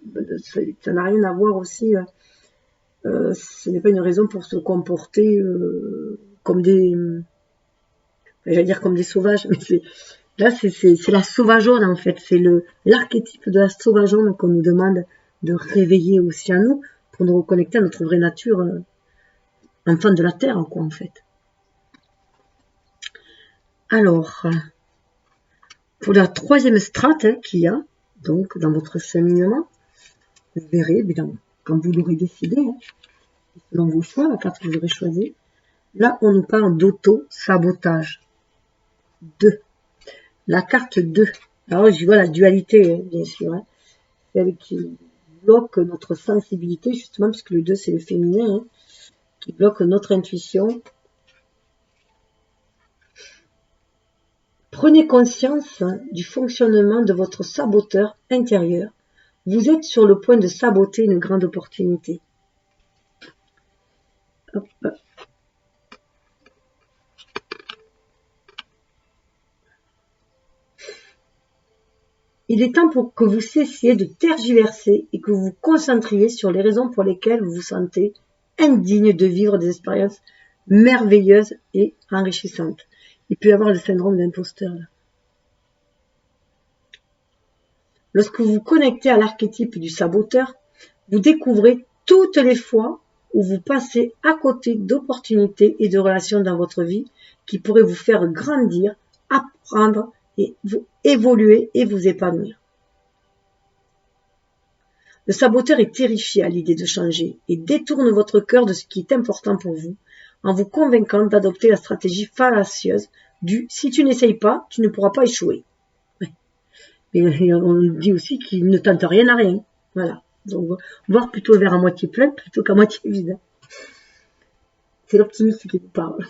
Ça n'a rien à voir aussi. Ce n'est pas une raison pour se comporter comme des, j'allais dire comme des sauvages, mais là c'est la sauvageonne en fait, c'est l'archétype de la sauvageonne qu'on nous demande de réveiller aussi à nous pour nous reconnecter à notre vraie nature, enfant de la terre quoi en fait. Alors, pour la troisième strate qu'il y a, donc dans votre cheminement, vous verrez, évidemment, quand vous l'aurez décidé, selon vos choix, la carte que vous aurez choisie, là on nous parle d'auto-sabotage. 2. La carte 2. Alors je vois la dualité, hein, bien sûr, hein, celle qui bloque notre sensibilité, justement, puisque le 2 c'est le féminin, hein, qui bloque notre intuition. Prenez conscience du fonctionnement de votre saboteur intérieur. Vous êtes sur le point de saboter une grande opportunité. Hop. Il est temps pour que vous cessiez de tergiverser et que vous vous concentriez sur les raisons pour lesquelles vous vous sentez indigne de vivre des expériences merveilleuses et enrichissantes. Il peut y avoir le syndrome d'imposteur. Lorsque vous vous connectez à l'archétype du saboteur, vous découvrez toutes les fois où vous passez à côté d'opportunités et de relations dans votre vie qui pourraient vous faire grandir, apprendre et vous évoluer et vous épanouir. Le saboteur est terrifié à l'idée de changer et détourne votre cœur de ce qui est important pour vous en vous convainquant d'adopter la stratégie fallacieuse du « si tu n'essayes pas, tu ne pourras pas échouer ». Et on dit aussi qu'il ne tente rien à rien. Voilà. Donc, voir plutôt le verre à moitié plein plutôt qu'à moitié vide. C'est l'optimiste qui vous parle.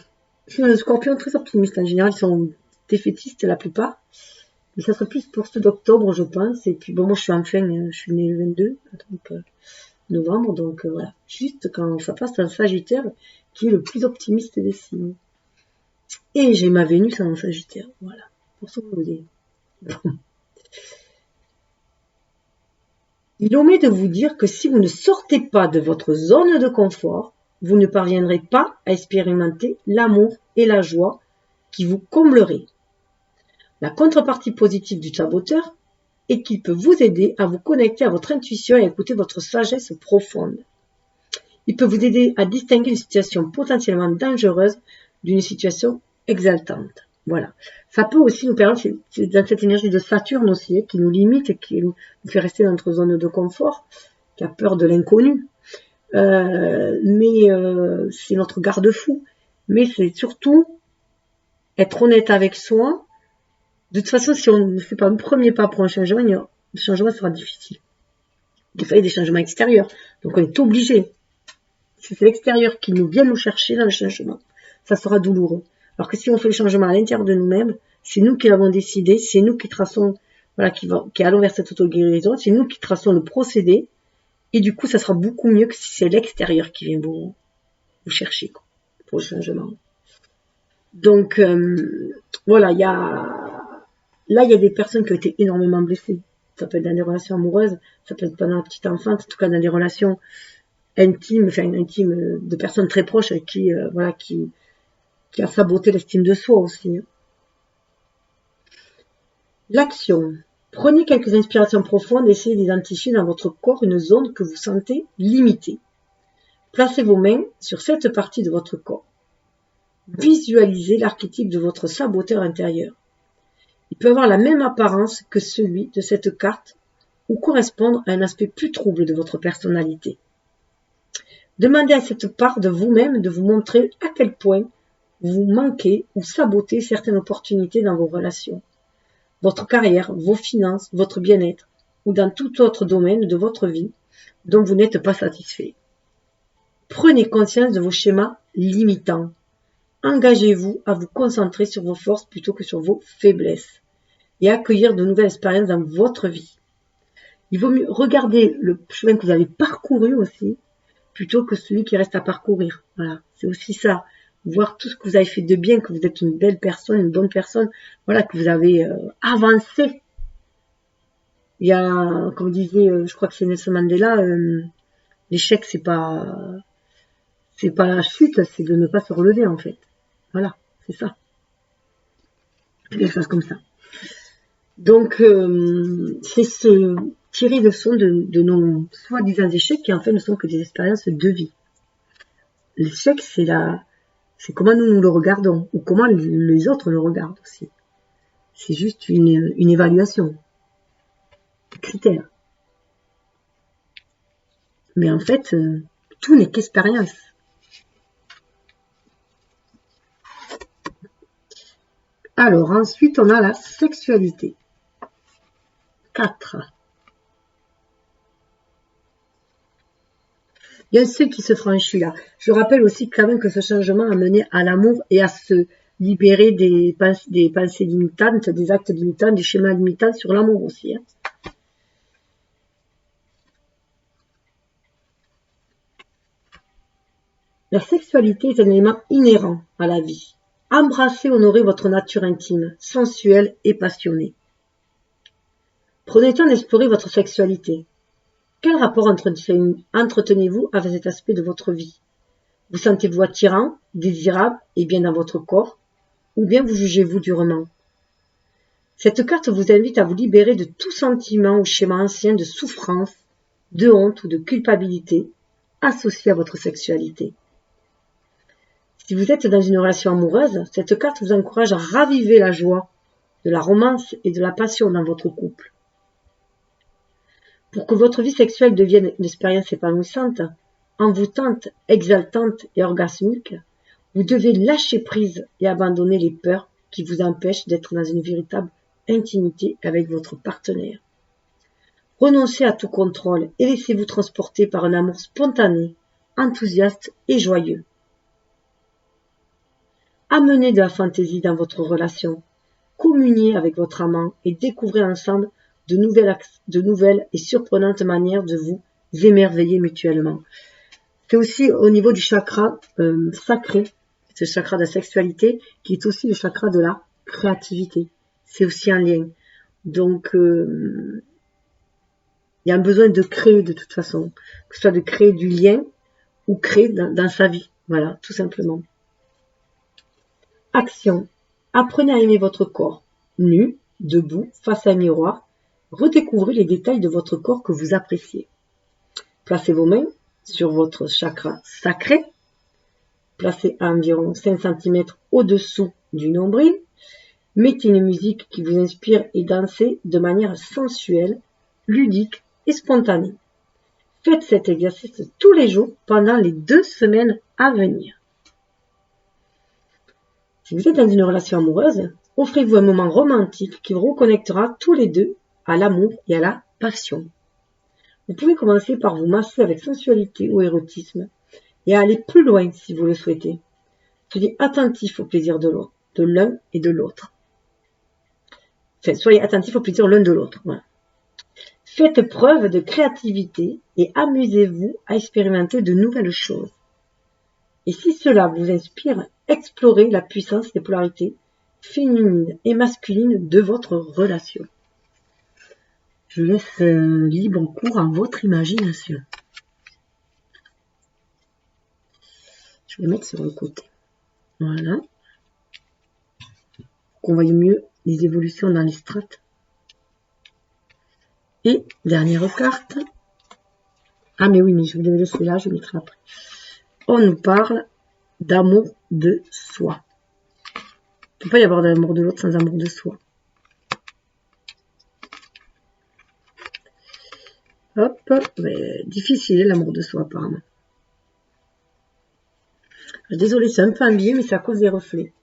Les scorpions très optimistes en général, ils sont défaitistes la plupart. Mais ça serait plus pour ceux d'octobre, je pense. Et puis bon, moi je suis je suis née le 22 donc, novembre, donc voilà. Juste quand ça passe dans le Sagittaire, qui est le plus optimiste des signes. Et j'ai ma Vénus en Sagittaire, voilà. Pour ça que vous voyez. Bon. Il omet de vous dire que si vous ne sortez pas de votre zone de confort, vous ne parviendrez pas à expérimenter l'amour et la joie qui vous combleraient. La contrepartie positive du saboteur est qu'il peut vous aider à vous connecter à votre intuition et à écouter votre sagesse profonde. Il peut vous aider à distinguer une situation potentiellement dangereuse d'une situation exaltante. Voilà. Ça peut aussi nous permettre, c'est dans cette énergie de Saturne aussi, qui nous limite et qui nous fait rester dans notre zone de confort, qui a peur de l'inconnu. Mais c'est notre garde-fou. Mais c'est surtout être honnête avec soi. De toute façon, si on ne fait pas un premier pas pour un changement, le changement sera difficile. Des fois, il y a des changements extérieurs. Donc, on est obligé. Si c'est l'extérieur qui nous vient nous chercher dans le changement, ça sera douloureux. Alors que si on fait le changement à l'intérieur de nous-mêmes, c'est nous qui l'avons décidé, c'est nous qui traçons, voilà, qui allons vers cette auto-guérison, c'est nous qui traçons le procédé, et du coup, ça sera beaucoup mieux que si c'est l'extérieur qui vient vous chercher, quoi. pour le changement. Donc, voilà, il y a des personnes qui ont été énormément blessées. Ça peut être dans des relations amoureuses, ça peut être pendant la petite enfance, en tout cas dans des relations intimes, de personnes très proches avec qui, voilà, qui a saboté l'estime de soi aussi. L'action. Prenez quelques inspirations profondes et essayez d'identifier dans votre corps une zone que vous sentez limitée. Placez vos mains sur cette partie de votre corps. Visualisez l'archétype de votre saboteur intérieur. Il peut avoir la même apparence que celui de cette carte ou correspondre à un aspect plus trouble de votre personnalité. Demandez à cette part de vous-même de vous montrer à quel point vous manquez ou sabotez certaines opportunités dans vos relations, votre carrière, vos finances, votre bien-être ou dans tout autre domaine de votre vie dont vous n'êtes pas satisfait. Prenez conscience de vos schémas limitants. Engagez-vous à vous concentrer sur vos forces plutôt que sur vos faiblesses et accueillir de nouvelles expériences dans votre vie. Il vaut mieux regarder le chemin que vous avez parcouru aussi plutôt que celui qui reste à parcourir. Voilà, c'est aussi ça. Voir tout ce que vous avez fait de bien, que vous êtes une belle personne, une bonne personne, voilà, que vous avez avancé. Il y a, comme disait, je crois que c'est Nelson Mandela, l'échec c'est pas la chute, c'est de ne pas se relever en fait. Voilà, c'est ça. Quelque chose comme ça. Donc, c'est se tirer leçon de nos soi-disant échecs qui en fait ne sont que des expériences de vie. L'échec, c'est comment nous le regardons ou comment les autres le regardent aussi. C'est juste une évaluation, un critère. Mais en fait, tout n'est qu'expérience. Alors, ensuite, on a la sexualité. 4. Il y a un seuil qui se franchit là. Je rappelle aussi quand même que ce changement a mené à l'amour et à se libérer des pensées limitantes, des actes limitants, des schémas limitants sur l'amour aussi. La sexualité est un élément inhérent à la vie. Embrassez, honorez votre nature intime, sensuelle et passionnée. Prenez le temps d'explorer votre sexualité. Quel rapport entretenez-vous avec cet aspect de votre vie? Vous sentez-vous attirant, désirable et bien dans votre corps, ou bien vous jugez-vous durement? Cette carte vous invite à vous libérer de tout sentiment ou schéma ancien de souffrance, de honte ou de culpabilité associé à votre sexualité. Si vous êtes dans une relation amoureuse, cette carte vous encourage à raviver la joie, de la romance et de la passion dans votre couple. Pour que votre vie sexuelle devienne une expérience épanouissante, envoûtante, exaltante et orgasmique, vous devez lâcher prise et abandonner les peurs qui vous empêchent d'être dans une véritable intimité avec votre partenaire. Renoncez à tout contrôle et laissez-vous transporter par un amour spontané, enthousiaste et joyeux. Amenez de la fantaisie dans votre relation, communiez avec votre amant et découvrez ensemble de nouvelles et surprenantes manières de vous émerveiller mutuellement. C'est aussi au niveau du chakra sacré, ce chakra de la sexualité, qui est aussi le chakra de la créativité. C'est aussi un lien. Donc, il y a un besoin de créer de toute façon, que ce soit de créer du lien ou créer dans sa vie. Voilà, tout simplement. Action. Apprenez à aimer votre corps, nu, debout, face à un miroir. Redécouvrez les détails de votre corps que vous appréciez. Placez vos mains sur votre chakra sacré. Placez à environ 5 cm au-dessous du nombril. Mettez une musique qui vous inspire et dansez de manière sensuelle, ludique et spontanée. Faites cet exercice tous les jours pendant les 2 semaines à venir. Si vous êtes dans une relation amoureuse, offrez-vous un moment romantique qui vous reconnectera tous les deux à l'amour et à la passion. Vous pouvez commencer par vous masser avec sensualité ou érotisme et aller plus loin si vous le souhaitez. Soyez attentif au plaisir de l'autre, de l'un et de l'autre. Enfin, soyez attentif au plaisir l'un de l'autre. Voilà. Faites preuve de créativité et amusez-vous à expérimenter de nouvelles choses. Et si cela vous inspire, explorez la puissance des polarités féminines et masculines de votre relation. Je laisse libre cours à votre imagination. Je vais mettre sur le côté. Voilà. Qu'on voit mieux les évolutions dans les strates. Et dernière carte. Ah mais oui, mais je vais le laisser là, je le mettrai après. On nous parle d'amour de soi. Il ne peut pas y avoir d'amour de l'autre sans amour de soi. Hop, mais difficile l'amour de soi apparemment. Désolée, c'est un peu emballé, mais c'est à cause des reflets.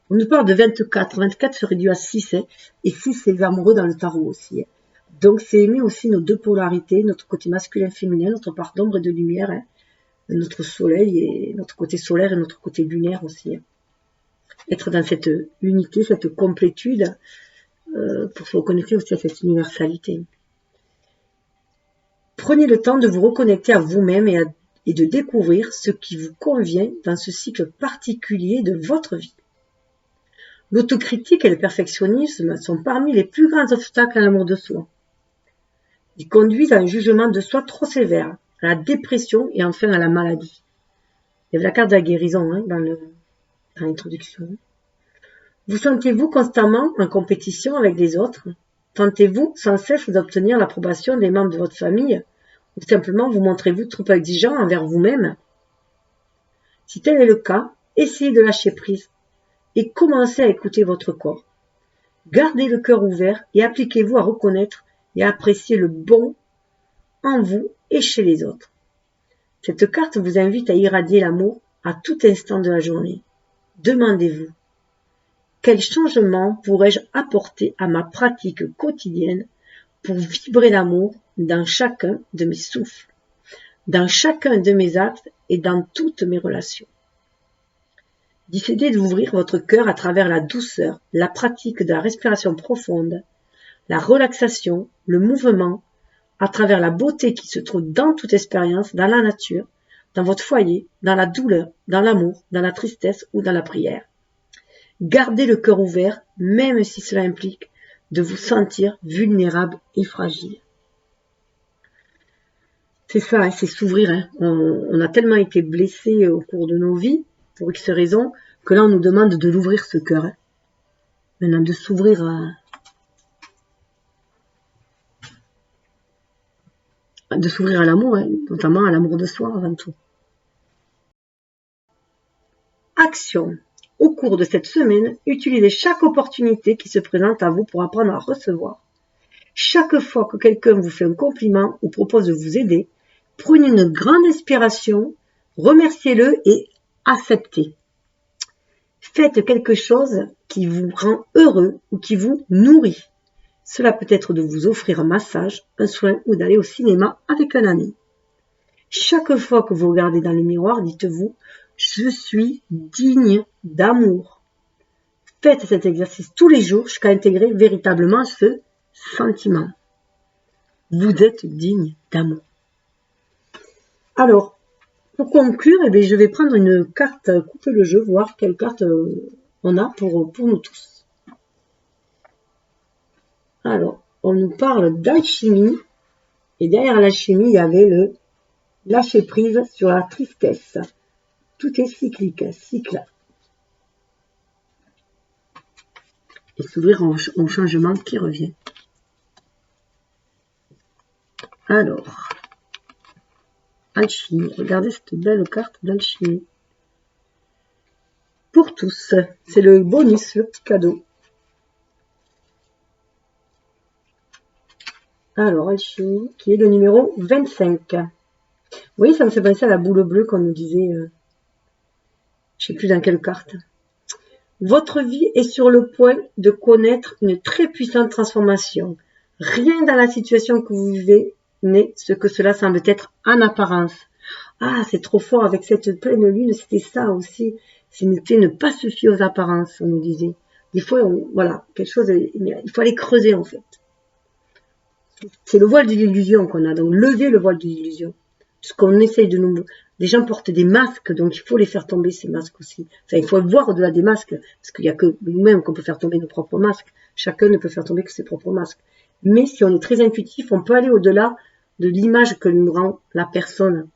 On nous parle de 24. 24 se réduit à 6. Hein, et 6, c'est l'amoureux dans le tarot aussi. Hein. Donc, c'est aimer aussi nos deux polarités, notre côté masculin-féminin, notre part d'ombre et de lumière, hein, notre soleil, et notre côté solaire et notre côté lunaire aussi. Hein. Être dans cette unité, cette complétude, pour se reconnecter aussi à cette universalité. Prenez le temps de vous reconnecter à vous-même et de découvrir ce qui vous convient dans ce cycle particulier de votre vie. L'autocritique et le perfectionnisme sont parmi les plus grands obstacles à l'amour de soi. Ils conduisent à un jugement de soi trop sévère, à la dépression et enfin à la maladie. Il y avait la carte de la guérison hein, dans l'introduction. Vous sentez-vous constamment en compétition avec les autres? Tentez-vous sans cesse d'obtenir l'approbation des membres de votre famille? Ou simplement vous montrez-vous trop exigeant envers vous-même? Si tel est le cas, essayez de lâcher prise et commencez à écouter votre corps. Gardez le cœur ouvert et appliquez-vous à reconnaître et à apprécier le bon en vous et chez les autres. Cette carte vous invite à irradier l'amour à tout instant de la journée. Demandez-vous, quel changement pourrais-je apporter à ma pratique quotidienne pour vibrer l'amour dans chacun de mes souffles, dans chacun de mes actes et dans toutes mes relations? Décidez d'ouvrir votre cœur à travers la douceur, la pratique de la respiration profonde, la relaxation, le mouvement, à travers la beauté qui se trouve dans toute expérience, dans la nature, dans votre foyer, dans la douleur, dans l'amour, dans la tristesse ou dans la prière. Gardez le cœur ouvert, même si cela implique de vous sentir vulnérable et fragile. C'est ça, hein, c'est s'ouvrir. Hein. On a tellement été blessés au cours de nos vies, pour X raisons, que là on nous demande de l'ouvrir ce cœur. Hein. Maintenant, de s'ouvrir à l'amour, hein, notamment à l'amour de soi avant tout. Action. Au cours de cette semaine, utilisez chaque opportunité qui se présente à vous pour apprendre à recevoir. Chaque fois que quelqu'un vous fait un compliment ou propose de vous aider, prenez une grande inspiration, remerciez-le et acceptez. Faites quelque chose qui vous rend heureux ou qui vous nourrit. Cela peut être de vous offrir un massage, un soin ou d'aller au cinéma avec un ami. Chaque fois que vous regardez dans le miroir, dites-vous « Je suis digne d'amour ». Faites cet exercice tous les jours jusqu'à intégrer véritablement ce sentiment. Vous êtes digne d'amour. Alors, pour conclure, je vais prendre une carte, couper le jeu, voir quelle carte on a pour nous tous. Alors, on nous parle d'alchimie, et derrière l'alchimie, il y avait le lâcher prise sur la tristesse. Tout est cyclique, cycle. Et s'ouvrir au changement qui revient. Alors, alchimie. Regardez cette belle carte d'alchimie. Pour tous, c'est le bonus, le petit cadeau. Alors, alchimie, qui est le numéro 25. Vous voyez, ça me fait penser à la boule bleue qu'on nous disait, je sais plus dans quelle carte. Votre vie est sur le point de connaître une très puissante transformation. Rien dans la situation que vous vivez n'est ce que cela semble être en apparence. Ah, c'est trop fort avec cette pleine lune, c'était ça aussi. C'était ne pas se fier aux apparences, on nous disait. Des fois, voilà, quelque chose, il faut aller creuser en fait. C'est le voile de l'illusion qu'on a, donc levez le voile de l'illusion. Ce qu'on essaye de nous Des gens portent des masques, donc il faut les faire tomber, ces masques aussi. Enfin, il faut voir au-delà des masques, parce qu'il n'y a que nous-mêmes qu'on peut faire tomber nos propres masques. Chacun ne peut faire tomber que ses propres masques. Mais si on est très intuitif, on peut aller au-delà de l'image que nous rend la personne.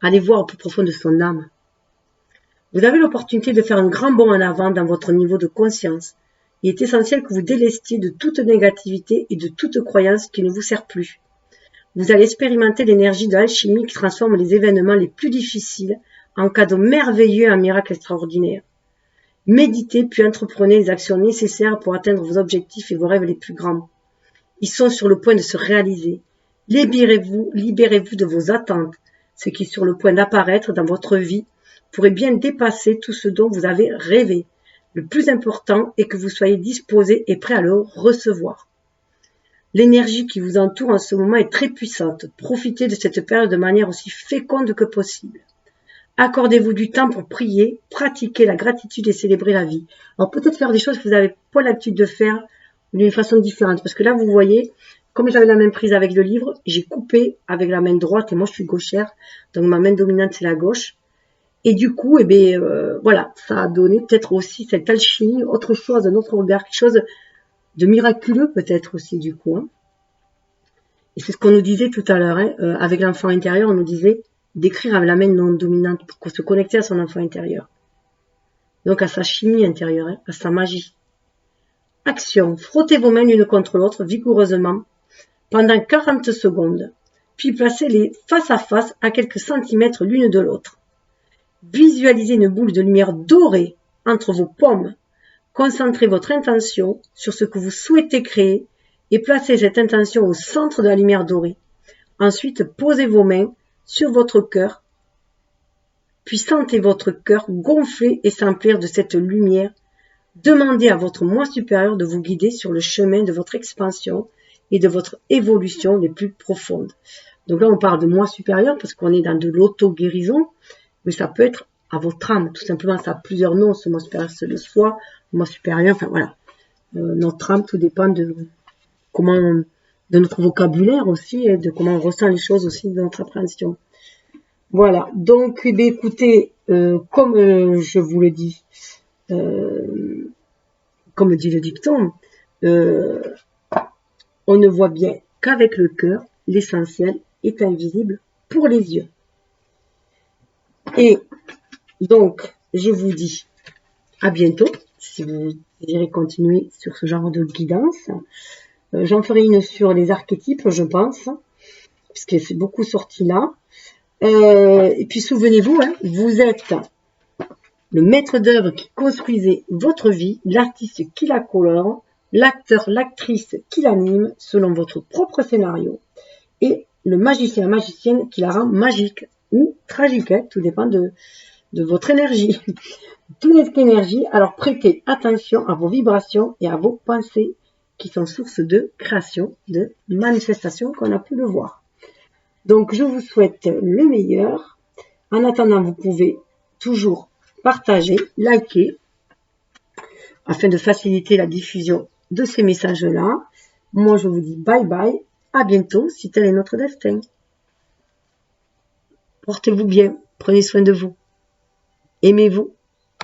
Aller voir au plus profond de son âme. Vous avez l'opportunité de faire un grand bond en avant dans votre niveau de conscience. Il est essentiel que vous délestiez de toute négativité et de toute croyance qui ne vous sert plus. Vous allez expérimenter l'énergie de l'alchimie qui transforme les événements les plus difficiles en cadeaux merveilleux et en miracles extraordinaires. Méditez puis entreprenez les actions nécessaires pour atteindre vos objectifs et vos rêves les plus grands. Ils sont sur le point de se réaliser. Libérez-vous de vos attentes. Ce qui est sur le point d'apparaître dans votre vie pourrait bien dépasser tout ce dont vous avez rêvé. Le plus important est que vous soyez disposé et prêt à le recevoir. L'énergie qui vous entoure en ce moment est très puissante. Profitez de cette période de manière aussi féconde que possible. Accordez-vous du temps pour prier, pratiquer la gratitude et célébrer la vie. Alors peut-être faire des choses que vous n'avez pas l'habitude de faire d'une façon différente. Parce que là, vous voyez, comme j'avais la main prise avec le livre, j'ai coupé avec la main droite et moi je suis gauchère. Donc ma main dominante c'est la gauche. Et du coup, voilà, ça a donné peut-être aussi cette alchimie, autre chose, un autre regard, quelque chose de miraculeux peut-être aussi du coup. Hein. Et c'est ce qu'on nous disait tout à l'heure, hein, avec l'enfant intérieur, on nous disait d'écrire avec la main non dominante pour se connecter à son enfant intérieur. Donc à sa chimie intérieure, hein, à sa magie. Action, frottez vos mains l'une contre l'autre vigoureusement pendant 40 secondes, puis placez-les face à face à quelques centimètres l'une de l'autre. Visualisez une boule de lumière dorée entre vos paumes. Concentrez votre intention sur ce que vous souhaitez créer et placez cette intention au centre de la lumière dorée. Ensuite, posez vos mains sur votre cœur, puis sentez votre cœur gonfler et s'emplir de cette lumière. Demandez à votre moi supérieur de vous guider sur le chemin de votre expansion et de votre évolution les plus profondes. Donc là, on parle de moi supérieur parce qu'on est dans de l'auto-guérison, mais ça peut être à votre âme. Tout simplement, ça a plusieurs noms. Ce moi supérieur, c'est le soi, le moi supérieur, enfin voilà. Notre âme, tout dépend de notre vocabulaire aussi et de comment on ressent les choses aussi, de notre appréhension. Voilà. Donc, écoutez, comme je vous le dis, comme dit le dicton, on ne voit bien qu'avec le cœur, l'essentiel est invisible pour les yeux. Et donc, je vous dis à bientôt, si vous désirez continuer sur ce genre de guidance. J'en ferai une sur les archétypes, je pense, puisque c'est beaucoup sorti là. Et puis souvenez-vous, hein, vous êtes le maître d'œuvre qui construisait votre vie, l'artiste qui la colore, l'acteur, l'actrice qui l'anime selon votre propre scénario, et le magicien, la magicienne qui la rend magique ou tragique, hein, tout dépend de votre énergie. Toute cette énergie, alors prêtez attention à vos vibrations et à vos pensées qui sont source de création, de manifestation, qu'on a pu le voir. Donc, je vous souhaite le meilleur. En attendant, vous pouvez toujours partager, liker, afin de faciliter la diffusion de ces messages-là. Moi, je vous dis bye bye, à bientôt, si tel est notre destin. Portez-vous bien, prenez soin de vous. Aimez-vous.